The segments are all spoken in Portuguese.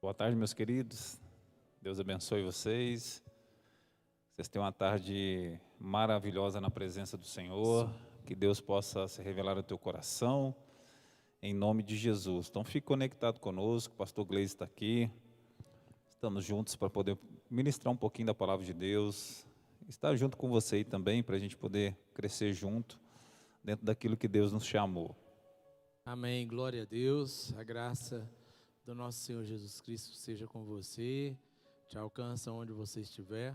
Boa tarde, meus queridos. Deus abençoe vocês. Vocês tenham uma tarde maravilhosa na presença do Senhor. Que Deus possa se revelar ao teu coração, em nome de Jesus. Então, fique conectado conosco. O pastor Gleison está aqui. Estamos juntos para poder ministrar um pouquinho da palavra de Deus. Estar junto com você aí também, para a gente poder crescer junto, dentro daquilo que Deus nos chamou. Amém, glória a Deus, a graça do nosso Senhor Jesus Cristo seja com você, te alcança onde você estiver,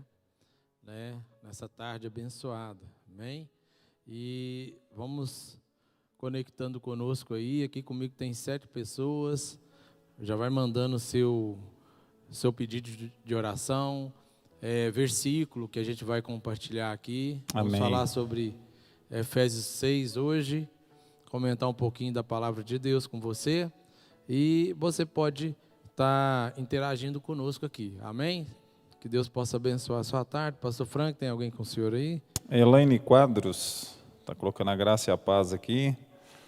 né, nessa tarde abençoada, amém? E vamos conectando conosco aí, aqui comigo tem 7 pessoas, já vai mandando o seu pedido de oração, versículo que a gente vai compartilhar aqui, vamos Amém. falar sobre Efésios 6 hoje, comentar um pouquinho da palavra de Deus com você, e você pode estar interagindo conosco aqui, amém? Que Deus possa abençoar a sua tarde. Pastor Frank, tem alguém com o senhor aí? Elaine Quadros está colocando a graça e a paz aqui.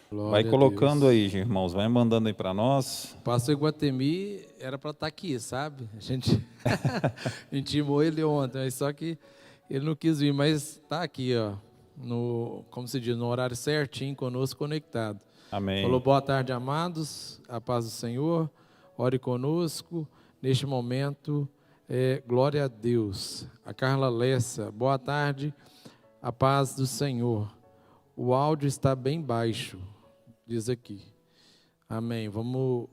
Glória Vai a colocando Deus. aí, irmãos, vai mandando aí para nós. Pastor Iguatemi era para estar aqui, sabe? A gente intimou ele ontem, mas só que ele não quis vir, mas está aqui, ó, como se diz, no horário certinho, conosco conectado. Amém. Falou, boa tarde, amados, a paz do Senhor, ore conosco, neste momento, glória a Deus. A Carla Lessa, boa tarde, a paz do Senhor. O áudio está bem baixo, diz aqui. Amém, vamos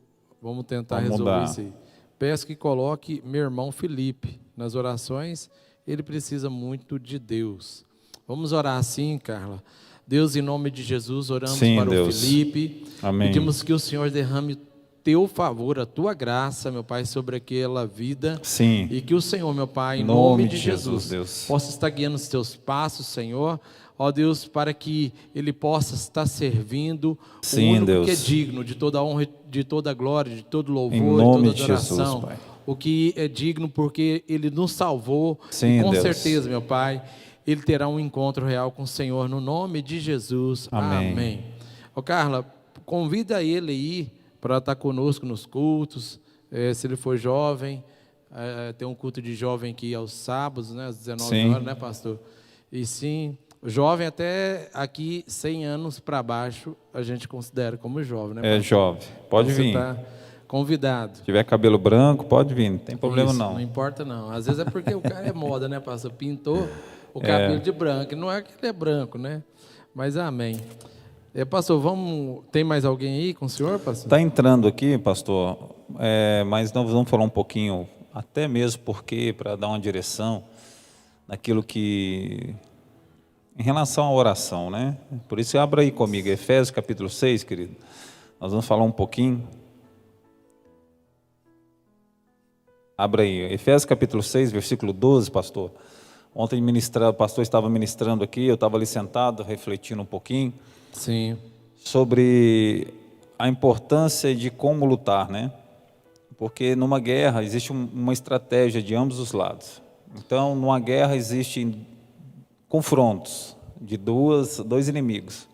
tentar Vamos resolver mudar. isso aí. Peço que coloque meu irmão Felipe nas orações, ele precisa muito de Deus. Vamos orar assim, Carla. Deus, em nome de Jesus, oramos Sim, para Deus. o Felipe. Amém. Pedimos que o Senhor derrame teu favor, a tua graça, meu Pai, sobre aquela vida. Sim. E que o Senhor, meu Pai, em Em nome de Jesus, Deus. possa estar guiando os teus passos, Senhor. Ó Deus, para que ele possa estar servindo Sim, o único Deus. que é digno de toda honra, de toda glória, de todo louvor, Em nome de de toda Jesus, adoração. Pai. O que é digno porque ele nos salvou. Sim, e com Deus. certeza, meu Pai, ele terá um encontro real com o Senhor, no nome de Jesus. Amém. Amém. Ô Carla, convida ele aí para estar conosco nos cultos, se ele for jovem, tem um culto de jovem aqui aos sábados, né, às 19 Sim. horas, né, pastor? E sim, jovem até aqui 100 anos para baixo, a gente considera como jovem, né, É pastor? jovem. Pode Então, vir. você está convidado. Se tiver cabelo branco, pode vir. Não tem problema Isso, não. não importa não. Às vezes é porque o cara é moda, né, pastor? Pintou o cabelo de branco. Não é que ele é branco, né? Mas amém. Pastor, tem mais alguém aí com o senhor, pastor? Está entrando aqui, pastor, mas nós vamos falar um pouquinho, até mesmo porque, para dar uma direção naquilo que, em relação à oração, né? Por isso, abra aí comigo, Efésios capítulo 6, querido. Nós vamos falar um pouquinho. Abra aí, Efésios capítulo 6, versículo 12, pastor. Ontem o pastor estava ministrando aqui, eu estava ali sentado, refletindo um pouquinho Sim. sobre a importância de como lutar, né? Porque numa guerra existe uma estratégia de ambos os lados. Então, numa guerra existem confrontos de dois inimigos.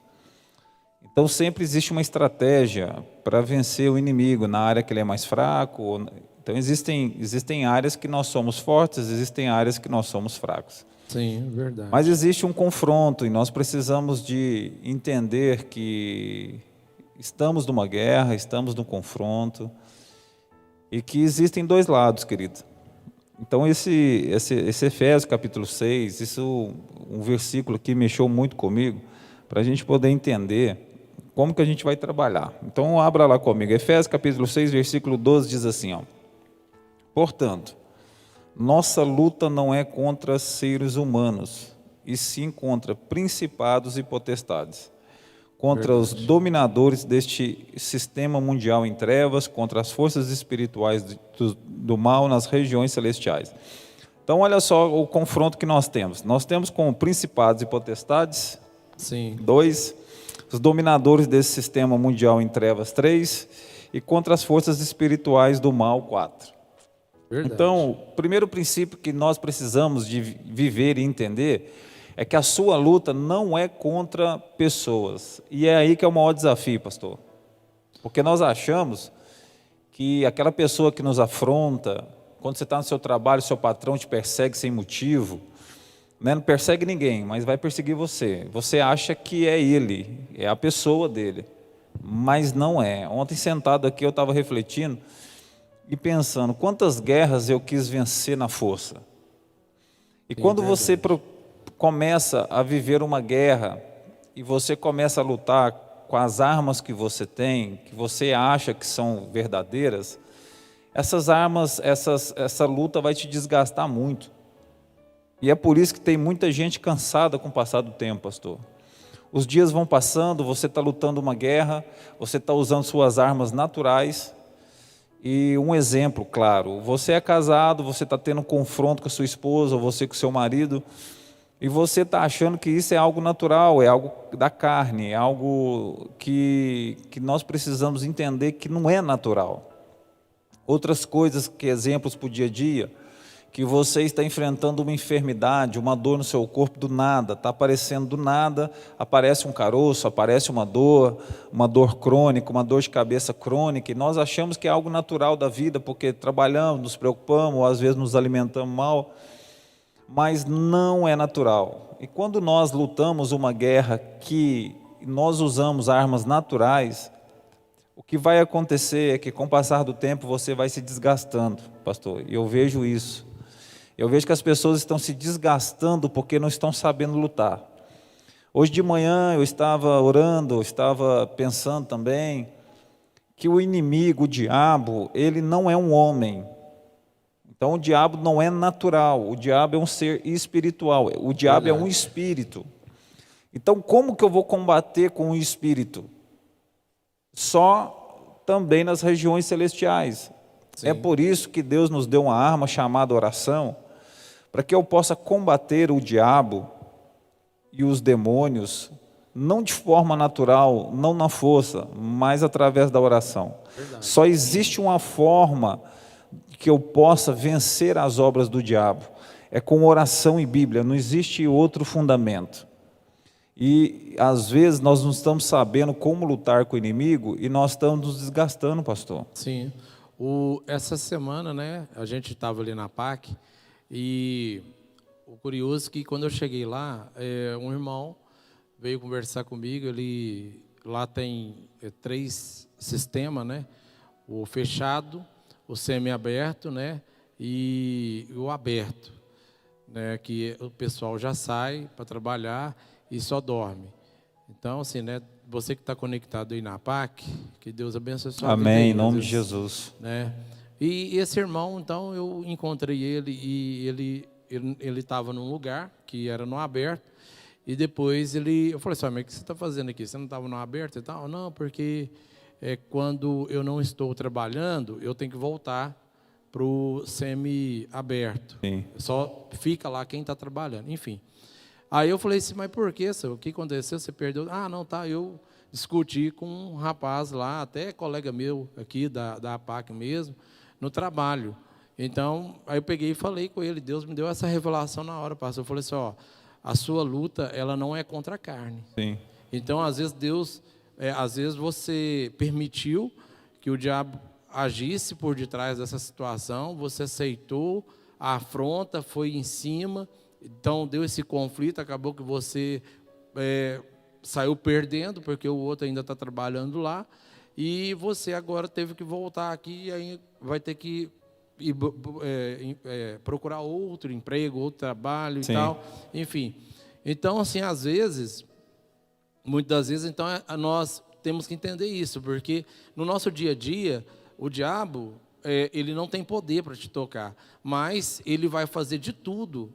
Então, sempre existe uma estratégia para vencer o inimigo na área que ele é mais fraco. Então, existem áreas que nós somos fortes, existem áreas que nós somos fracos. Sim, verdade. Mas existe um confronto e nós precisamos de entender que estamos numa guerra, estamos num confronto e que existem dois lados, querido. Então esse Efésios capítulo 6, isso um versículo que mexeu muito comigo, para a gente poder entender como que a gente vai trabalhar. Então abra lá comigo, Efésios capítulo 6, versículo 12 diz assim, ó: portanto, nossa luta não é contra seres humanos, e sim contra principados e potestades, contra os dominadores deste sistema mundial em trevas, contra as forças espirituais do mal nas regiões celestiais. Então, olha só o confronto que nós temos. Nós temos com principados e potestades, Sim. 2, os dominadores desse sistema mundial em trevas, 3, e contra as forças espirituais do mal, 4. Verdade. Então, o primeiro princípio que nós precisamos de viver e entender é que a sua luta não é contra pessoas. E é aí que é o maior desafio, pastor. Porque nós achamos que aquela pessoa que nos afronta, quando você está no seu trabalho, seu patrão te persegue sem motivo, né? Não persegue ninguém, mas vai perseguir você. Você acha que é ele, é a pessoa dele, mas não é. Ontem, sentado aqui, eu estava refletindo e pensando, quantas guerras eu quis vencer na força. E quando você começa a viver uma guerra, e você começa a lutar com as armas que você tem, que você acha que são verdadeiras, essas armas, essa luta vai te desgastar muito. E é por isso que tem muita gente cansada com o passar do tempo, pastor. Os dias vão passando, você está lutando uma guerra, você está usando suas armas naturais. E um exemplo, claro, você é casado, você está tendo um confronto com a sua esposa, ou você com o seu marido, e você está achando que isso é algo natural, é algo da carne, é algo que nós precisamos entender que não é natural. Outras coisas, que exemplos para o dia a dia, que você está enfrentando uma enfermidade, uma dor no seu corpo do nada, está aparecendo do nada, aparece um caroço, aparece uma dor crônica, uma dor de cabeça crônica, e nós achamos que é algo natural da vida, porque trabalhamos, nos preocupamos, ou às vezes nos alimentamos mal, mas não é natural. E quando nós lutamos uma guerra que nós usamos armas naturais, o que vai acontecer é que com o passar do tempo você vai se desgastando, pastor, e eu vejo isso. Eu vejo que as pessoas estão se desgastando porque não estão sabendo lutar. Hoje de manhã eu estava orando, estava pensando também que o inimigo, o diabo, ele não é um homem. Então o diabo não é natural, o diabo é um ser espiritual, o diabo é um espírito. Então como que eu vou combater com o espírito? Só também nas regiões celestiais. Sim. É por isso que Deus nos deu uma arma chamada oração, para que eu possa combater o diabo e os demônios, não de forma natural, não na força, mas através da oração. Verdade. Só existe uma forma que eu possa vencer as obras do diabo, é com oração e Bíblia, não existe outro fundamento. E às vezes nós não estamos sabendo como lutar com o inimigo e nós estamos nos desgastando, pastor. Sim, essa semana, né, a gente estava ali na PAC, e o curioso é que quando eu cheguei lá, um irmão veio conversar comigo. Ele lá tem 3 sistemas, né? O fechado, o semi-aberto, né? E o aberto, né? Que o pessoal já sai para trabalhar e só dorme. Então, assim, né? Você que está conectado aí na PAC, que Deus abençoe a sua vida. Amém, em nome de Jesus. Né? E esse irmão, então, eu encontrei ele e ele estava num lugar que era no aberto, e depois eu falei assim, mas o que você está fazendo aqui? Você não estava no aberto e tal? Não, porque quando eu não estou trabalhando, eu tenho que voltar para o semi-aberto. Só fica lá quem está trabalhando, enfim. Aí eu falei assim, mas por que, senhor? O que aconteceu? Você perdeu? Ah, não, tá, eu discuti com um rapaz lá, até colega meu aqui da APAC mesmo, no trabalho. Então, aí eu peguei e falei com ele, Deus me deu essa revelação na hora, pastor. Eu falei assim, ó, a sua luta, ela não é contra a carne. Sim. Então, às vezes, às vezes você permitiu que o diabo agisse por detrás dessa situação, você aceitou a afronta, foi em cima, então deu esse conflito, acabou que você saiu perdendo, porque o outro ainda está trabalhando lá, e você agora teve que voltar aqui, e aí vai ter que procurar outro emprego, outro trabalho. Sim. E tal, enfim. Então, assim, às vezes, muitas vezes, então, nós temos que entender isso, porque no nosso dia a dia, o diabo, ele não tem poder para te tocar, mas ele vai fazer de tudo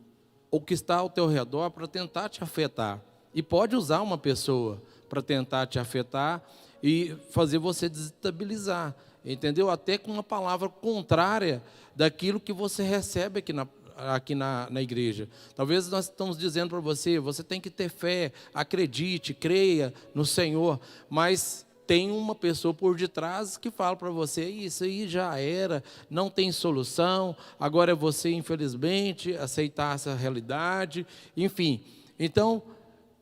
o que está ao teu redor para tentar te afetar. E pode usar uma pessoa para tentar te afetar e fazer você desestabilizar, entendeu? Até com uma palavra contrária daquilo que você recebe aqui na igreja. Talvez nós estamos dizendo para você, você tem que ter fé, acredite, creia no Senhor, mas tem uma pessoa por detrás que fala para você, isso aí já era, não tem solução, agora é você, infelizmente, aceitar essa realidade, enfim. Então,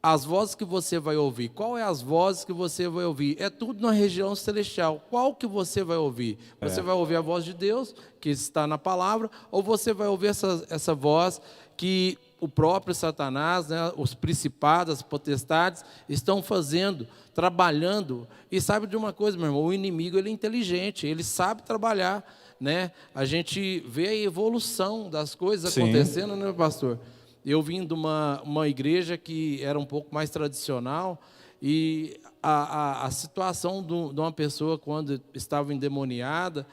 as vozes que você vai ouvir. Qual é as vozes que você vai ouvir? É tudo na região celestial. Qual que você vai ouvir? Você vai ouvir a voz de Deus, que está na palavra, ou você vai ouvir essa voz que o próprio Satanás, né, os principados, as potestades, estão fazendo, trabalhando. E sabe de uma coisa, meu irmão? O inimigo, ele é inteligente, ele sabe trabalhar, né? A gente vê a evolução das coisas acontecendo, né, pastor? Eu vim de uma igreja que era um pouco mais tradicional, e a situação de uma pessoa quando estava endemoniada,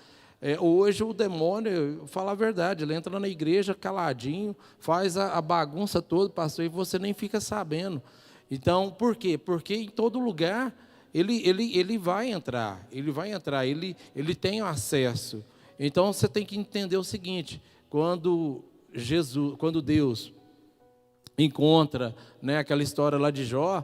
hoje o demônio, falar a verdade, ele entra na igreja caladinho, faz a bagunça toda, pastor, e você nem fica sabendo. Então, por quê? Porque em todo lugar ele vai entrar, ele tem acesso. Então você tem que entender o seguinte: quando Deus encontra, né, aquela história lá de Jó,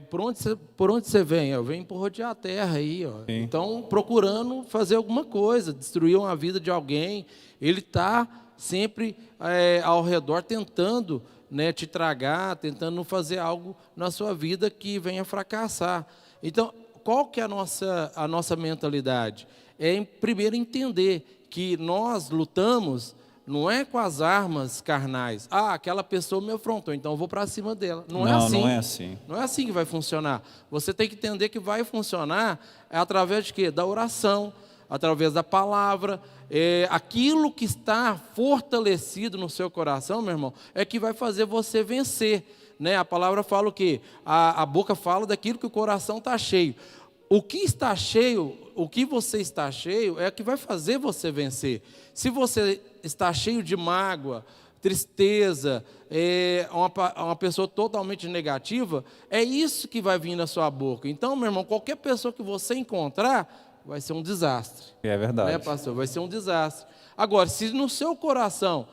por onde você vem? Eu venho por rodear a terra aí, ó. Então, procurando fazer alguma coisa, destruir uma vida de alguém. Ele está sempre ao redor tentando, né, te tragar, tentando fazer algo na sua vida que venha fracassar. Então, qual que é a nossa mentalidade? Primeiro entender que nós lutamos não é com as armas carnais. Aquela pessoa me afrontou, então eu vou para cima dela. Não é assim. Não é assim. Não é assim que vai funcionar. Você tem que entender que vai funcionar através de quê? Da oração, através da palavra. Aquilo que está fortalecido no seu coração, meu irmão, é que vai fazer você vencer, né? A palavra fala o quê? A boca fala daquilo que o coração está cheio. O que está cheio, o que você está cheio, é o que vai fazer você vencer. Se você está cheio de mágoa, tristeza, uma pessoa totalmente negativa, é isso que vai vir na sua boca. Então, meu irmão, qualquer pessoa que você encontrar, vai ser um desastre. É verdade. Né, pastor? Vai ser um desastre. Agora, se no seu coração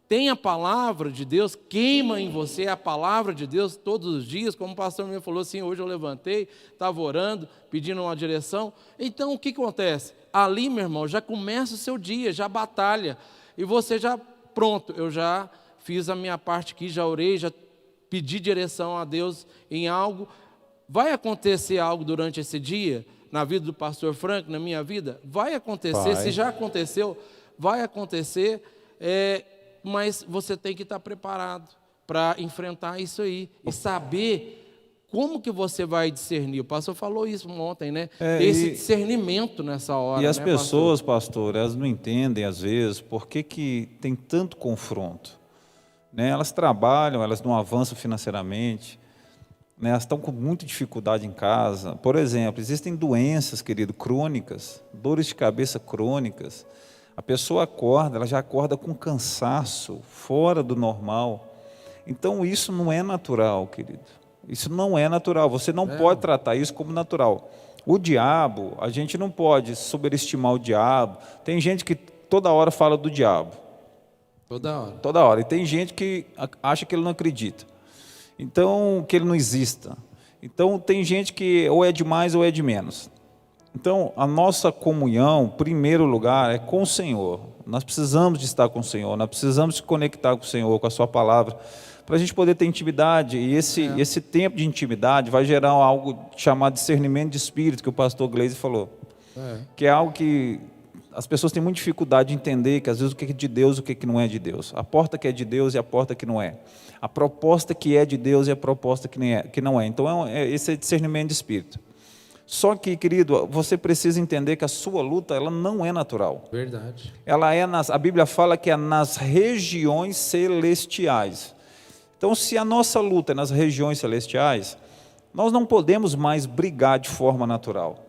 tem a palavra de Deus, queima em você a palavra de Deus todos os dias, como o pastor me falou assim, hoje eu levantei, estava orando, pedindo uma direção. Então, o que acontece? Ali, meu irmão, já começa o seu dia, já batalha, e você já, pronto, eu já fiz a minha parte aqui, já orei, já pedi direção a Deus em algo. Vai acontecer algo durante esse dia, na vida do pastor Frank, na minha vida? Vai acontecer, se já aconteceu, vai acontecer, mas você tem que estar preparado para enfrentar isso aí e saber como que você vai discernir. O pastor falou isso ontem, né? Esse discernimento nessa hora. E as né, pessoas, pastor, elas não entendem às vezes por que tem tanto confronto. Né? Elas trabalham, elas não avançam financeiramente, né? Elas estão com muita dificuldade em casa. Por exemplo, existem doenças, querido, crônicas, dores de cabeça crônicas. A pessoa acorda, ela já acorda com cansaço, fora do normal. Então isso não é natural, querido. Isso não é natural. Você não pode tratar isso como natural. O diabo, a gente não pode superestimar o diabo. Tem gente que toda hora fala do diabo. Toda hora. Toda hora. E tem gente que acha que ele não acredita. Então, que ele não exista. Então, tem gente que ou é de mais ou é de menos. Então, a nossa comunhão, em primeiro lugar, é com o Senhor. Nós precisamos de estar com o Senhor, nós precisamos se conectar com o Senhor, com a sua palavra, para a gente poder ter intimidade. E esse tempo de intimidade vai gerar algo chamado discernimento de espírito, que o pastor Gleisi falou. Que é algo que as pessoas têm muita dificuldade de entender, que às vezes o que é de Deus e o que não é de Deus. A porta que é de Deus e a porta que não é. A proposta que é de Deus e a proposta que não é. Então, esse é discernimento de espírito. Só que, querido, você precisa entender que a sua luta, ela não é natural. Verdade. A Bíblia fala que é nas regiões celestiais. Então, se a nossa luta é nas regiões celestiais, nós não podemos mais brigar de forma natural.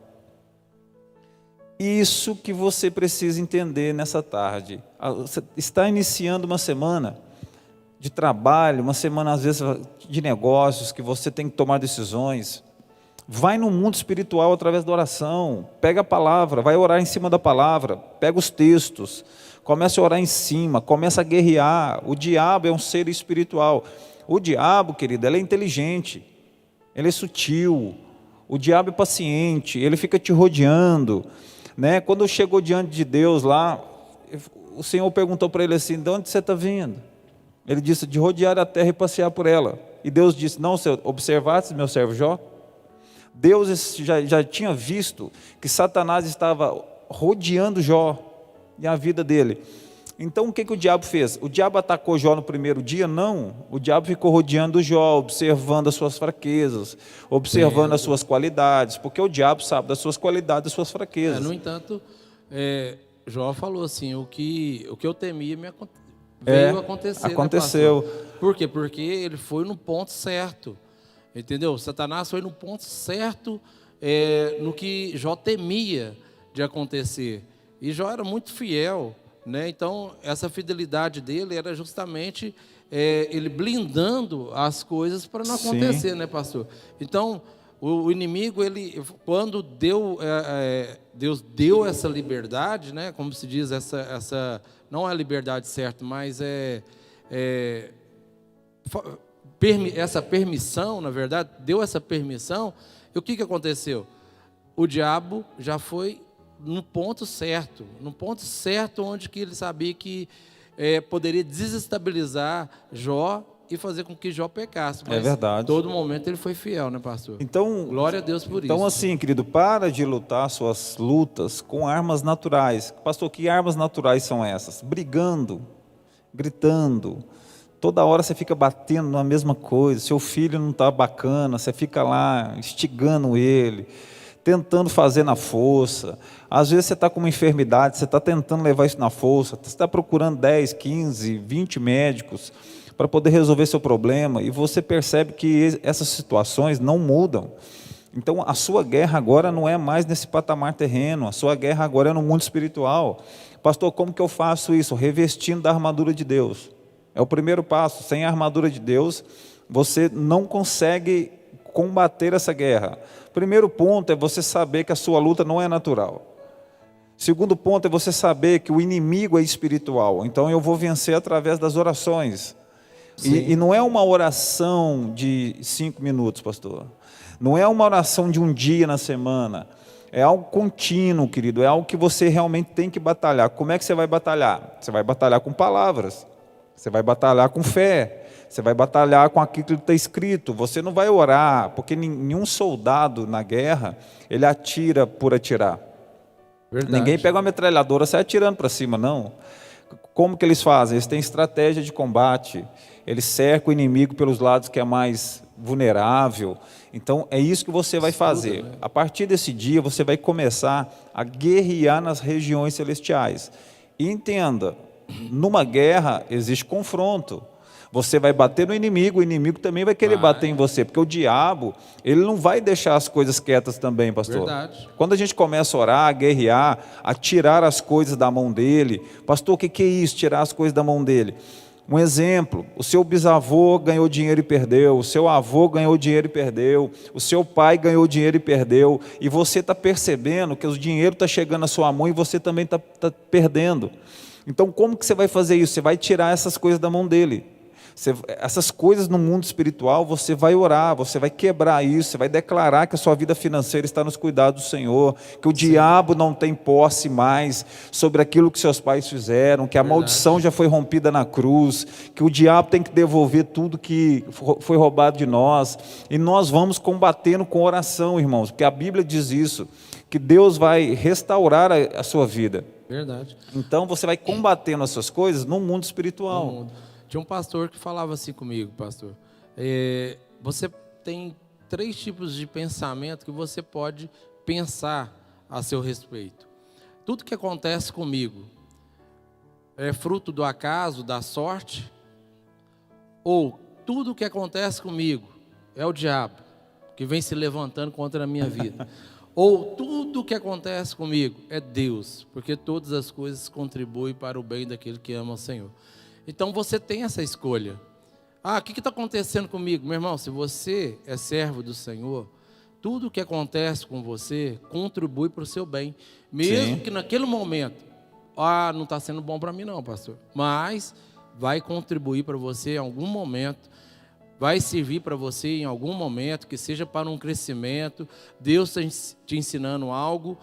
Isso que você precisa entender nessa tarde. Você está iniciando uma semana de trabalho, uma semana, às vezes, de negócios, que você tem que tomar decisões. Vai no mundo espiritual através da oração, pega a palavra, vai orar em cima da palavra, pega os textos, começa a orar em cima, começa a guerrear. O diabo é um ser espiritual. O diabo, querido, ele é inteligente, ele é sutil, o diabo é paciente, ele fica te rodeando. Né? Quando chegou diante de Deus lá, o Senhor perguntou para ele assim, de onde você está vindo? Ele disse, de rodear a terra e passear por ela. E Deus disse, não, observaste meu servo Jó? Deus já tinha visto que Satanás estava rodeando Jó e a vida dele. Então o que o diabo fez? O diabo atacou Jó no primeiro dia? Não. O diabo ficou rodeando Jó, observando as suas fraquezas, observando as suas qualidades, porque o diabo sabe das suas qualidades, das suas fraquezas. No entanto, Jó falou assim, o que eu temia veio acontecer. Aconteceu. Né, por quê? Porque ele foi no ponto certo. Entendeu? Satanás foi no ponto certo no que Jó temia de acontecer. E Jó era muito fiel, né? Então, essa fidelidade dele era justamente ele blindando as coisas para não acontecer, né, pastor? Então, o inimigo, quando Deus deu essa liberdade, né? Como se diz, essa não é a liberdade certa, mas essa permissão, na verdade, deu essa permissão, e o que aconteceu? O diabo já foi no ponto certo onde que ele sabia que poderia desestabilizar Jó e fazer com que Jó pecasse. Mas verdade. Todo momento ele foi fiel, né, pastor? Então, glória a Deus por isso. Então, assim, querido, para de lutar suas lutas com armas naturais. Pastor, que armas naturais são essas? Brigando, gritando. Toda hora você fica batendo na mesma coisa, seu filho não está bacana, você fica lá instigando ele, tentando fazer na força. Às vezes você está com uma enfermidade, você está tentando levar isso na força, você está procurando 10, 15, 20 médicos para poder resolver seu problema, e você percebe que essas situações não mudam. Então a sua guerra agora não é mais nesse patamar terreno, a sua guerra agora é no mundo espiritual. Pastor, como que eu faço isso? Revestindo da armadura de Deus. É o primeiro passo. Sem a armadura de Deus, você não consegue combater essa guerra. Primeiro ponto é você saber que a sua luta não é natural. Segundo ponto é você saber que o inimigo é espiritual. Então eu vou vencer através das orações. E não é uma oração de 5 minutos, pastor. Não é uma oração de um dia na semana. É algo contínuo, querido. É algo que você realmente tem que batalhar. Como é que você vai batalhar? Você vai batalhar com palavras. Você vai batalhar com fé, você vai batalhar com aquilo que está escrito. Você não vai orar, porque nenhum soldado na guerra, ele atira por atirar. Verdade. Ninguém pega uma metralhadora e sai atirando para cima, não. Como que eles fazem? Eles têm estratégia de combate, eles cercam o inimigo pelos lados que é mais vulnerável. Então é isso que você vai fazer. Né? A partir desse dia você vai começar a guerrear nas regiões celestiais. E entenda, numa guerra existe confronto. Você vai bater no inimigo, o inimigo também vai querer bater em você, porque o diabo, ele não vai deixar as coisas quietas também, pastor. Verdade. Quando a gente começa a orar, a guerrear, a tirar as coisas da mão dele, pastor, o que é isso, tirar as coisas da mão dele? Um exemplo, o seu bisavô ganhou dinheiro e perdeu, o seu avô ganhou dinheiro e perdeu, o seu pai ganhou dinheiro e perdeu, e você está percebendo que o dinheiro está chegando na sua mão e você também está perdendo. Então como que você vai fazer isso? Você vai tirar essas coisas da mão dele. Essas coisas no mundo espiritual, você vai orar, você vai quebrar isso, você vai declarar que a sua vida financeira está nos cuidados do Senhor, que o diabo não tem posse mais sobre aquilo que seus pais fizeram, que a maldição já foi rompida na cruz, que o diabo tem que devolver tudo que foi roubado de nós, e nós vamos combatendo com oração, irmãos, porque a Bíblia diz isso, que Deus vai restaurar a sua vida. Verdade. Então você vai combatendo essas coisas no mundo espiritual. Tinha um pastor que falava assim comigo, pastor. Você tem 3 tipos de pensamento que você pode pensar a seu respeito. Tudo que acontece comigo é fruto do acaso, da sorte, ou tudo que acontece comigo é o diabo que vem se levantando contra a minha vida. Ou tudo que acontece comigo é Deus, porque todas as coisas contribuem para o bem daquele que ama o Senhor. Então você tem essa escolha. O que está acontecendo comigo? Meu irmão, se você é servo do Senhor, tudo que acontece com você contribui para o seu bem. Mesmo que naquele momento, não está sendo bom para mim não, pastor. Mas vai contribuir para você em algum momento, vai servir para você em algum momento, que seja para um crescimento, Deus está te ensinando algo,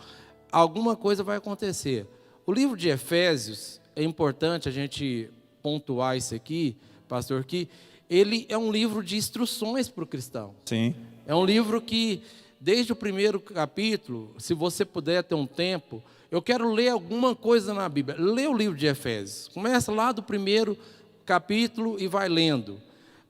alguma coisa vai acontecer. O livro de Efésios, é importante a gente pontuar isso aqui, pastor, que ele é um livro de instruções para o cristão. Sim. É um livro que, desde o primeiro capítulo, se você puder ter um tempo, eu quero ler alguma coisa na Bíblia. Lê o livro de Efésios. Começa lá do primeiro capítulo e vai lendo.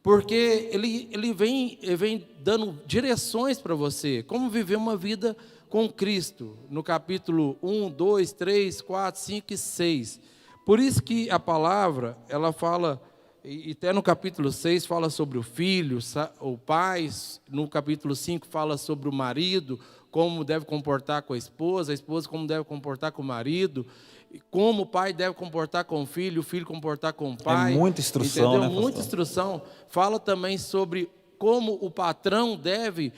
Porque ele vem dando direções para você, como viver uma vida com Cristo, no capítulo 1, 2, 3, 4, 5 e 6. Por isso que a palavra, ela fala, e até no capítulo 6 fala sobre o filho, o pai, no capítulo 5 fala sobre o marido, como deve comportar com a esposa como deve comportar com o marido, como o pai deve comportar com o filho comportar com o pai. É muita instrução, entendeu? né, Muita instrução. Fala também sobre como o patrão deve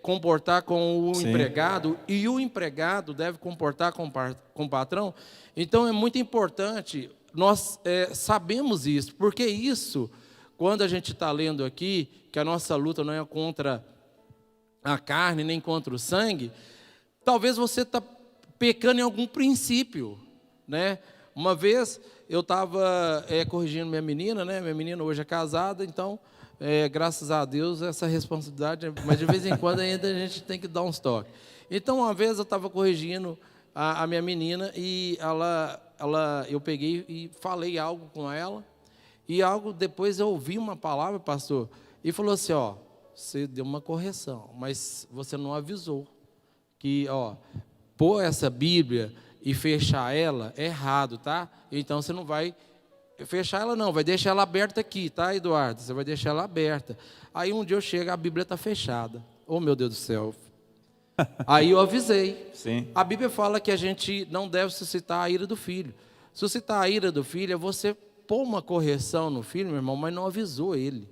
comportar com o empregado, e o empregado deve comportar com o patrão. Então, é muito importante, nós sabemos isso, porque isso, quando a gente está lendo aqui, que a nossa luta não é contra a carne, nem contra o sangue, talvez você está pecando em algum princípio, né? Uma vez eu estava corrigindo minha menina, né? Minha menina hoje é casada, então, graças a Deus, essa responsabilidade, mas de vez em quando ainda a gente tem que dar uns toques. Então, uma vez eu estava corrigindo a minha menina e eu peguei e falei algo com ela, e depois eu ouvi uma palavra, pastor, e falou assim, ó, você deu uma correção, mas você não avisou que, ó, pôr essa Bíblia e fechar ela é errado, tá? Então você não vai fechar ela não, vai deixar ela aberta aqui, tá, Eduardo? Você vai deixar ela aberta. Aí um dia eu chego, a Bíblia está fechada. Oh, meu Deus do céu. Aí eu avisei. Sim. A Bíblia fala que a gente não deve suscitar a ira do filho. Suscitar a ira do filho é você pôr uma correção no filho, meu irmão, mas não avisou ele.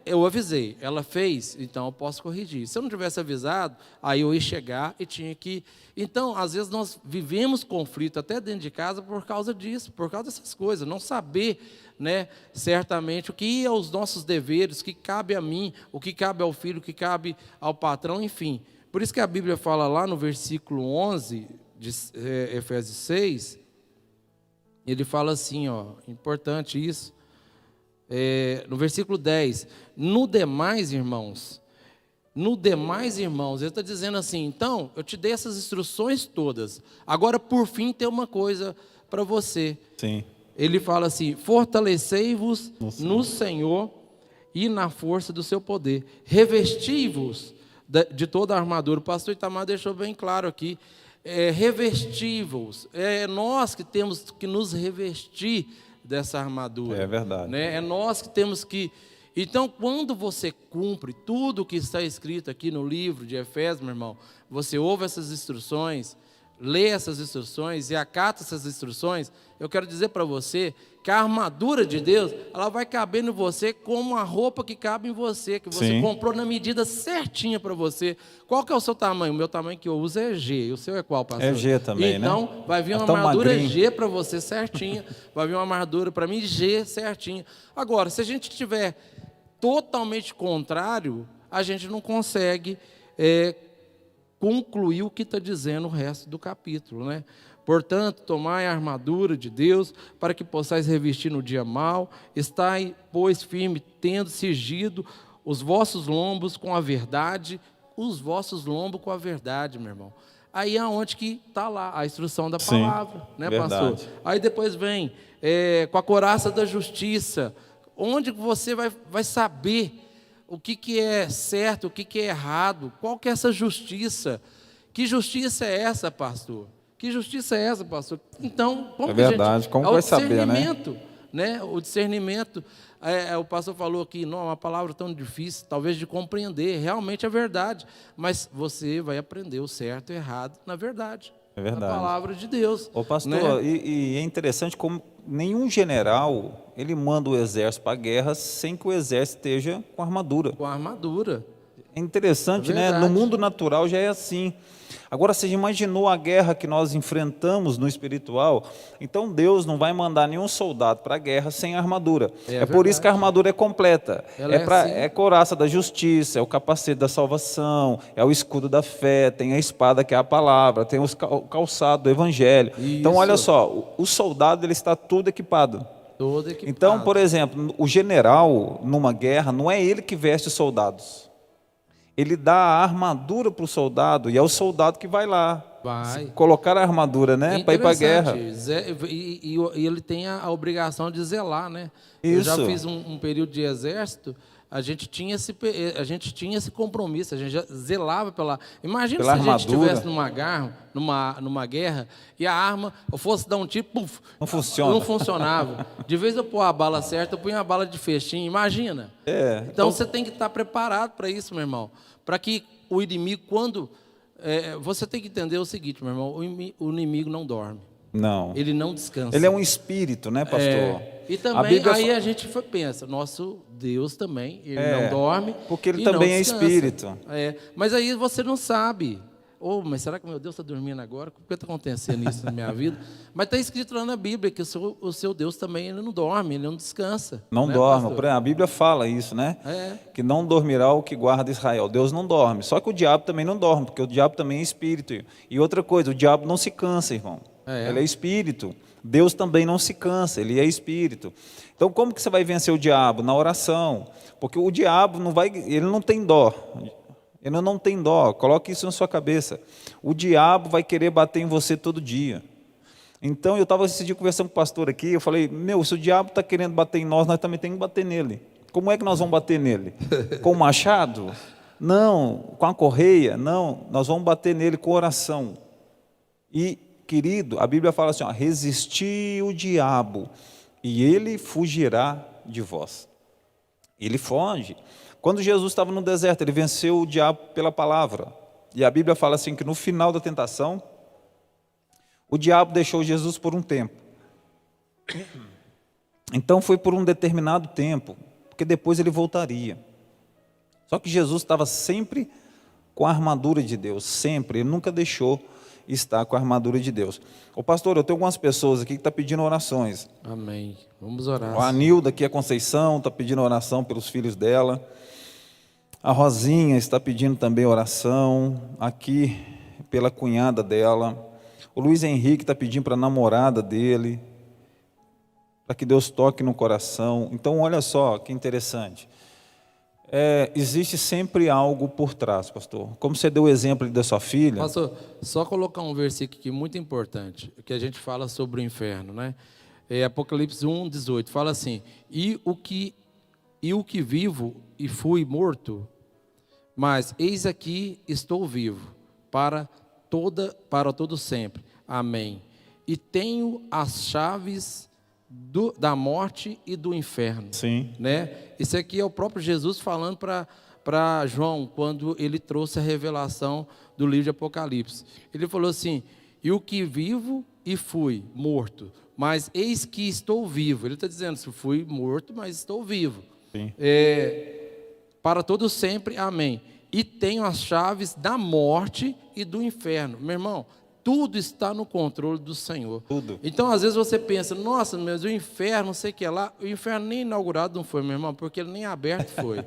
Eu avisei, ela fez, então eu posso corrigir. Se eu não tivesse avisado, aí eu ia chegar e tinha que... Então, às vezes nós vivemos conflito até dentro de casa por causa disso, por causa dessas coisas. Não saber, né, certamente o que é os nossos deveres, o que cabe a mim, o que cabe ao filho, o que cabe ao patrão, enfim. Por isso que a Bíblia fala lá no versículo 11 de Efésios 6, ele fala assim, ó, importante isso. No versículo 10, no demais, irmãos, ele está dizendo assim, então, eu te dei essas instruções todas, agora, por fim, tem uma coisa para você. Sim. Ele fala assim, fortalecei-vos no Senhor e na força do seu poder, revesti-vos de toda a armadura. O pastor Itamar deixou bem claro aqui, revesti-vos, é nós que temos que nos revestir dessa armadura. É verdade. Né? É nós que temos que... Então, quando você cumpre tudo o que está escrito aqui no livro de Efésios, meu irmão, você ouve essas instruções, lê essas instruções e acata essas instruções, eu quero dizer para você que a armadura de Deus, ela vai caber em você como a roupa que cabe em você, que você comprou na medida certinha para você. Qual que é o seu tamanho? O meu tamanho que eu uso é G. E o seu é qual, pastor? É G também, então, né? vai vir uma armadura G para você certinha, vai vir uma armadura para mim G certinha. Agora, se a gente tiver totalmente contrário, a gente não consegue concluir o que está dizendo o resto do capítulo, né? Portanto, tomai a armadura de Deus, para que possais revestir no dia mau, estai, pois, firme, tendo cingido os vossos lombos com a verdade, meu irmão. Aí é onde que está lá a instrução da palavra, né, verdade. pastor? Aí depois vem com a couraça da justiça, onde você vai saber o que é certo, o que é errado, qual que é essa justiça. Que justiça é essa, pastor? Que justiça é essa, pastor? Então, como verdade, como vai saber, né? O discernimento, o pastor falou aqui, não é uma palavra tão difícil, talvez de compreender, realmente é verdade, mas você vai aprender o certo e o errado na verdade. É verdade. Na palavra de Deus. Ô pastor, né? e é interessante como nenhum general, ele manda o exército para a guerra sem que o exército esteja com armadura. Com a armadura. É interessante, né? No mundo natural já é assim. Agora, você já imaginou a guerra que nós enfrentamos no espiritual? Então, Deus não vai mandar nenhum soldado para a guerra sem armadura. É por isso que a armadura é completa. É couraça da justiça, é o capacete da salvação, é o escudo da fé, tem a espada que é a palavra, tem o calçado do evangelho. Isso. Então, olha só, o soldado ele está tudo equipado. Todo equipado. Então, por exemplo, o general numa guerra não é ele que veste os soldados. Ele dá a armadura para o soldado e é o soldado que vai lá. Vai. Colocar a armadura, né, para ir para a guerra. E ele tem a obrigação de zelar, né? Isso. Eu já fiz um período de exército, a gente tinha esse compromisso, a gente já zelava pela... Imagina pela se a gente armadura. estivesse numa guerra e a arma, eu fosse dar um tiro, puf, Não funciona. não funcionava. De vez eu pôr a bala certa, eu punha a bala de fechinho, imagina. Então você tem que estar preparado para isso, meu irmão. Para que o inimigo, quando... você tem que entender o seguinte, meu irmão, o inimigo não dorme. Não. Ele não descansa. Ele é um espírito, né, pastor? E também, a gente pensa, nosso Deus também, ele não dorme. Porque ele e também não é descansa. espírito. Mas aí você não sabe. Mas será que meu Deus está dormindo agora? Por que está acontecendo isso na minha vida? Mas está escrito lá na Bíblia que o seu Deus também ele não dorme, ele não descansa. Não né, dorme. pastor? A Bíblia fala isso, né? Que não dormirá o que guarda Israel. Deus não dorme. Só que o diabo também não dorme, porque o diabo também é espírito. E outra coisa, o diabo não se cansa, irmão. Ele é espírito. Deus também não se cansa, ele é espírito. Então, como que você vai vencer o diabo? Na oração. Porque o diabo ele não tem dó. Ele não tem dó. Coloque isso na sua cabeça. O diabo vai querer bater em você todo dia. Então, eu estava esse dia conversando com o pastor aqui, eu falei, se o diabo está querendo bater em nós também temos que bater nele. Como é que nós vamos bater nele? Com o machado? Não. Com a correia? Não. Nós vamos bater nele com oração. E, querido, a Bíblia fala assim, resisti o diabo e ele fugirá de vós. Ele foge. Quando Jesus estava no deserto, ele venceu o diabo pela palavra. E a Bíblia fala assim que no final da tentação, o diabo deixou Jesus por um tempo. Então foi por um determinado tempo, porque depois ele voltaria. Só que Jesus estava sempre com a armadura de Deus, sempre. Ele nunca deixou estar com a armadura de Deus. Ô pastor, eu tenho algumas pessoas aqui que estão pedindo orações. Amém. Vamos orar. A Nilda aqui, a Conceição, está pedindo oração pelos filhos dela. A Rosinha está pedindo também oração, aqui pela cunhada dela. O Luiz Henrique está pedindo para a namorada dele, para que Deus toque no coração. Então, olha só que interessante. Existe sempre algo por trás, pastor. Como você deu o exemplo da sua filha. Pastor, só colocar um versículo aqui muito importante, que a gente fala sobre o inferno, né? Apocalipse 1:18, fala assim, e o que vivo e fui morto, mas eis aqui estou vivo, para todo sempre. Amém. E tenho as chaves da morte e do inferno. Sim. Né? Isso aqui é o próprio Jesus falando para João, quando ele trouxe a revelação do livro de Apocalipse. Ele falou assim, e o que vivo e fui morto, mas eis que estou vivo. Ele está dizendo, se fui morto, mas estou vivo. Sim. Para todo sempre, amém. E tenho as chaves da morte e do inferno. Meu irmão, tudo está no controle do Senhor. Tudo. Então, às vezes você pensa, nossa, mas o inferno, não sei o que é lá. O inferno nem inaugurado não foi, meu irmão, porque ele nem aberto foi.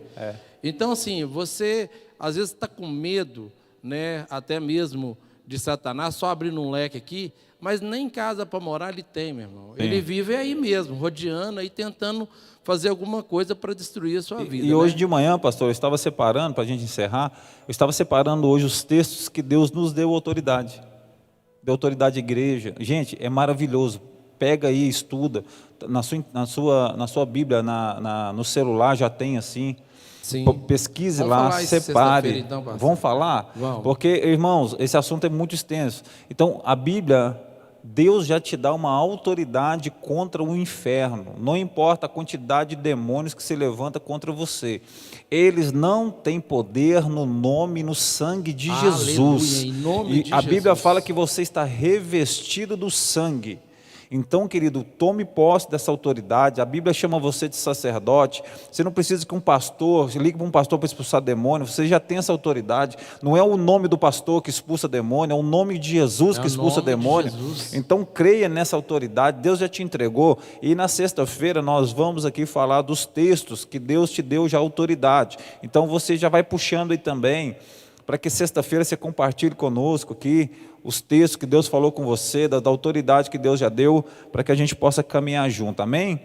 Então, assim, você às vezes está com medo, né, até mesmo de Satanás, só abrindo um leque aqui, mas nem casa para morar ele tem, meu irmão. Sim. Ele vive aí mesmo, rodeando, aí tentando fazer alguma coisa para destruir a sua vida. E hoje de manhã, pastor, eu estava separando, para a gente encerrar, eu estava separando hoje os textos que Deus nos deu autoridade. Deu autoridade à igreja. Gente, é maravilhoso. Pega aí, estuda. Na sua Bíblia, no celular já tem assim. Sim. Pesquise Vamos lá, falar separe. Então, vamos falar? Vamos. Porque, irmãos, esse assunto é muito extenso. Então, a Bíblia, Deus já te dá uma autoridade contra o inferno. Não importa a quantidade de demônios que se levanta contra você. Eles não têm poder no nome e no sangue de Jesus. Em nome de a Bíblia Jesus. fala que você está revestido do sangue. Então, querido, tome posse dessa autoridade. A Bíblia chama você de sacerdote. Você não precisa que um pastor, você ligue para um pastor para expulsar demônio. Você já tem essa autoridade. Não é o nome do pastor que expulsa demônio, é o nome de Jesus que expulsa demônio. Então, creia nessa autoridade. Deus já te entregou. E na sexta-feira nós vamos aqui falar dos textos que Deus te deu já autoridade. Então, você já vai puxando aí também, para que sexta-feira você compartilhe conosco aqui os textos que Deus falou com você, da autoridade que Deus já deu, para que a gente possa caminhar junto, amém?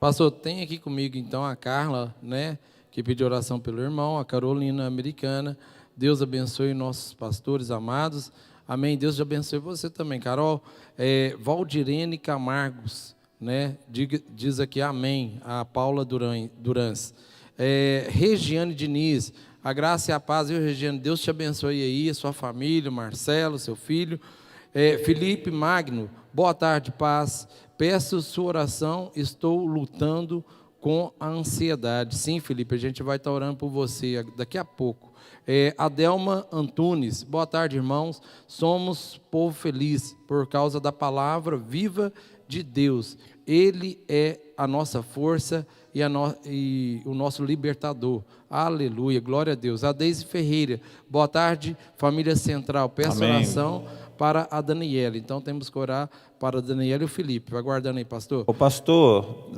Pastor, tem aqui comigo então a Carla, né, que pediu oração pelo irmão, a Carolina Americana. Deus abençoe nossos pastores amados. Amém. Deus te abençoe você também, Carol. Valdirene Camargos, né, diz aqui amém. A Paula Durans. Regiane Diniz, a graça e a paz, viu, Regiane? Deus te abençoe aí, a sua família, Marcelo, seu filho. Felipe Magno, boa tarde, paz. Peço sua oração, estou lutando com a ansiedade. Sim, Felipe, a gente vai estar orando por você daqui a pouco. Adelma Antunes, boa tarde, irmãos. Somos povo feliz por causa da palavra viva de Deus. Ele é a nossa força e o nosso libertador. Aleluia, glória a Deus. A Deise Ferreira, boa tarde, família central. Peço Amém. oração para a Daniela. Então temos que orar para a Daniela e o Felipe. Vai guardando aí, pastor. O pastor,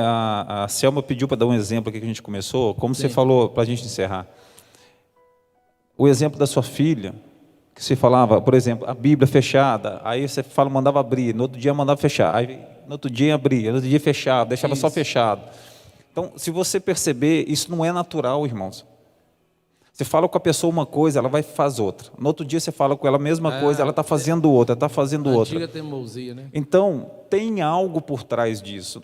a Selma pediu para dar um exemplo aqui que a gente começou, como Sim. você falou, para a gente encerrar. O exemplo da sua filha, que você falava, por exemplo, a Bíblia fechada, aí você mandava abrir, no outro dia mandava fechar, aí no outro dia abria, no outro dia fechava, deixava só fechado. Então, se você perceber, isso não é natural, irmãos. Você fala com a pessoa uma coisa, ela vai fazer outra. No outro dia você fala com ela a mesma coisa, ela está fazendo outra, está fazendo outra. Antiga teimosia, né? Então, tem algo por trás disso,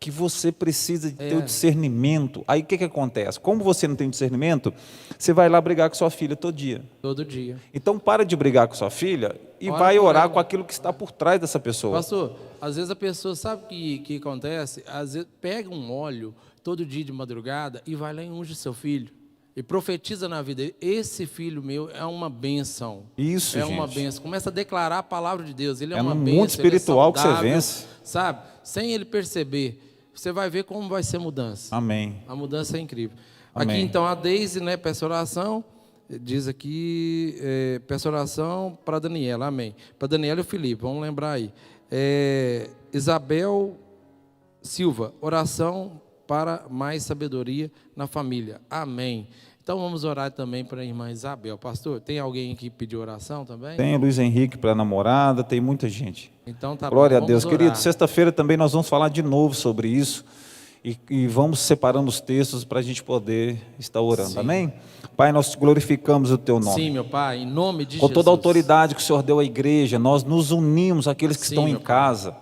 que você precisa de ter o discernimento. Aí o que acontece? Como você não tem discernimento, você vai lá brigar com sua filha todo dia. Todo dia. Então, para de brigar com sua filha e Ora vai por orar ela. com aquilo que está por trás dessa pessoa. Pastor, às vezes a pessoa sabe o que acontece? Às vezes pega um óleo todo dia de madrugada e vai lá e unge seu filho. E profetiza na vida. Esse filho meu é uma bênção. Isso, é uma gente. bênção. Começa a declarar a palavra de Deus. Ele é É uma no bênção. mundo espiritual que você saudável, vence. Sabe? Sem ele perceber. Você vai ver como vai ser a mudança. Amém. A mudança é incrível. Amém. Aqui então a Deise, né, peço oração. Diz aqui, peço oração para Daniela. Amém. Para Daniela e o Felipe, vamos lembrar aí. Isabel Silva, oração para mais sabedoria na família. Amém. Então vamos orar também para a irmã Isabel. Pastor, tem alguém que pediu oração também? Tem o Luiz Henrique para a namorada, tem muita gente. Então tá Glória bom, a Deus. vamos Querido, orar. sexta-feira também nós vamos falar de novo sobre isso e vamos separando os textos para a gente poder estar orando. Sim. Amém? Pai, nós glorificamos o Teu nome. Sim, meu Pai, em nome de Com Jesus. toda a autoridade que o Senhor deu à igreja, nós nos unimos àqueles que Sim, estão em meu Pai. casa.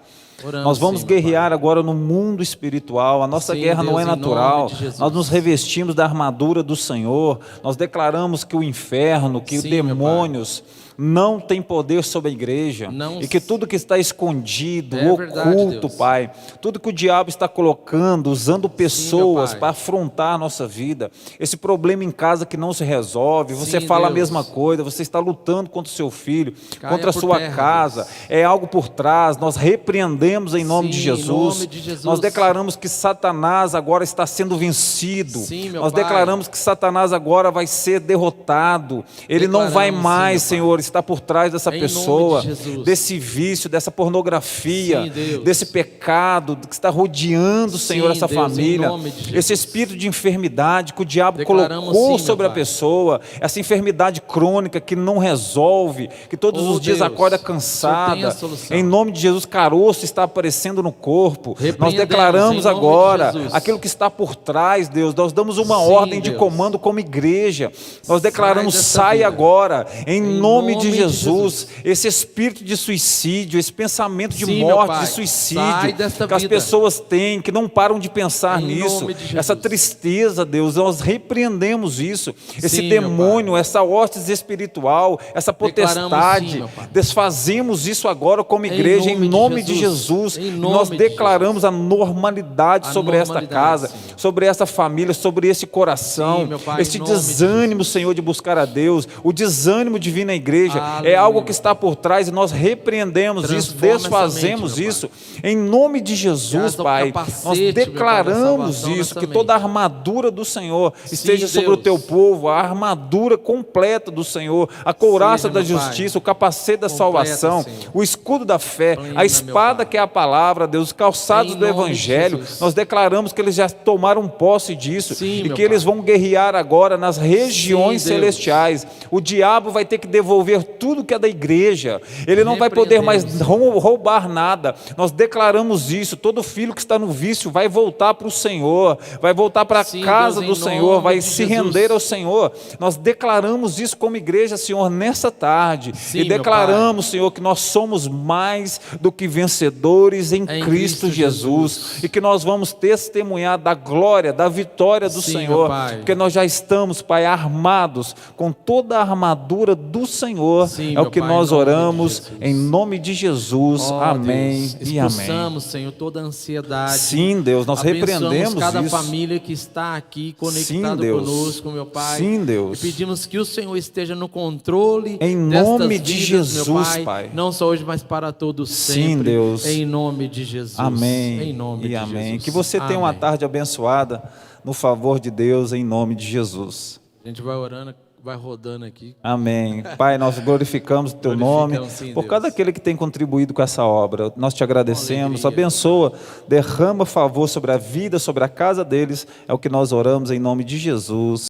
Oramos, Nós vamos sim, meu guerrear agora no mundo espiritual. A nossa Sim, guerra não Deus, é em nome natural. de Jesus. Nós nos revestimos da armadura do Senhor. Nós declaramos que o inferno, que os Sim, meu demônios não têm poder sobre a igreja. Não. E que tudo que está escondido, É verdade, oculto, Deus. Pai, tudo que o diabo está colocando, usando pessoas Pai. para afrontar a nossa vida, esse problema em casa que não se resolve, você Sim, fala a Deus. mesma coisa, você está lutando contra o seu filho, Caia contra a por sua terra, casa, Deus. é algo por trás, nós repreendemos em nome Sim, de em Jesus. nome de Jesus. Nós declaramos que Satanás agora está sendo vencido. Sim, meu Nós Pai. declaramos que Satanás agora vai ser derrotado. Ele não vai Declaramos, mais, sim, meu Senhor, estar por trás dessa Em pessoa, nome de Jesus. desse vício, dessa pornografia, Sim, Deus. desse pecado que está rodeando, Sim, Senhor, essa Deus, em família. nome de Jesus. Esse espírito de enfermidade que o diabo Declaramos colocou sim, sobre meu a Pai. pessoa, essa enfermidade crônica que não resolve, que todos Oh, os dias Deus, acorda o Senhor tem a cansada. solução. Em nome de Jesus, caroço está aparecendo no corpo. Nós Repreendemos, declaramos em nome de agora Jesus. aquilo que está por trás, Deus. Nós damos uma Sim, ordem de Deus. comando como igreja. Nós declaramos, dessa sai vida. agora, em nome de nome de Jesus. Esse espírito de suicídio, esse pensamento de Sim, meu morte, Pai. de suicídio, Sai desta que as vida. pessoas têm, que não param de pensar Em nisso. nome de Jesus. Essa tristeza, Deus, nós repreendemos isso. Esse Sim, meu demônio, essa hostes espiritual, essa Declaramos potestade, sim, meu Pai. desfazemos isso agora como Em igreja, em nome de nome de Jesus. Jesus. Em E nome nós de declaramos a normalidade A sobre esta normalidade, casa, Senhor. sobre essa família, sobre esse coração, Sim, meu Pai, esse em nome de desânimo, Senhor, de buscar a Deus, o desânimo de vir na igreja, é Aleluia. algo que está por trás e nós repreendemos isso, Transforma essa desfazemos mente, meu isso, em nome de Jesus, Gasta o Pai. capacete, Nós meu Pai, da declaramos salvação isso, nessa que mente. toda a armadura do Senhor esteja sobre o Deus. teu povo, a armadura completa do Senhor, a couraça Seja, da meu Pai. justiça, o capacete da Completa, salvação, Senhor. o escudo da fé, Plena, a meu espada Pai. que é a palavra, Deus, os calçados Em do nome de Evangelho. Jesus. Nós declaramos que eles já tomaram posse disso Sim, e meu que eles Pai. vão guerrear agora nas regiões Sim, Deus. celestiais. O diabo vai ter que devolver devolver tudo que é da igreja, ele não vai poder mais roubar nada. Nós declaramos isso, todo filho que está no vício vai voltar para o Senhor, vai voltar para a casa do Senhor, vai se render ao Senhor. Nós declaramos isso como igreja, Senhor, nessa tarde, e declaramos, Senhor, que nós somos mais do que vencedores em Cristo Jesus, e que nós vamos testemunhar da glória, da vitória do Senhor, porque nós já estamos, Pai, armados com toda a armadura do Senhor. É o que nós oramos em nome de Jesus. Amém e amém. Expulsamos, Senhor, toda a ansiedade. Sim, Deus, nós repreendemos cada isso. família que está aqui conectada conosco, meu Pai. Sim, Deus. E pedimos que o Senhor esteja no controle em nome de vidas, Jesus, meu Pai, Pai. Não só hoje, mas para todos sempre. Sim, Deus. Em nome de Jesus. Amém. Em nome de amém. Jesus. Que você tenha uma tarde abençoada no favor de Deus, em nome de Jesus. A gente vai orando, vai rodando aqui. Amém. Pai, nós glorificamos o Teu nome por cada aquele que tem contribuído com essa obra. Nós te agradecemos. Abençoa, derrama favor sobre a vida, sobre a casa deles. É o que nós oramos em nome de Jesus.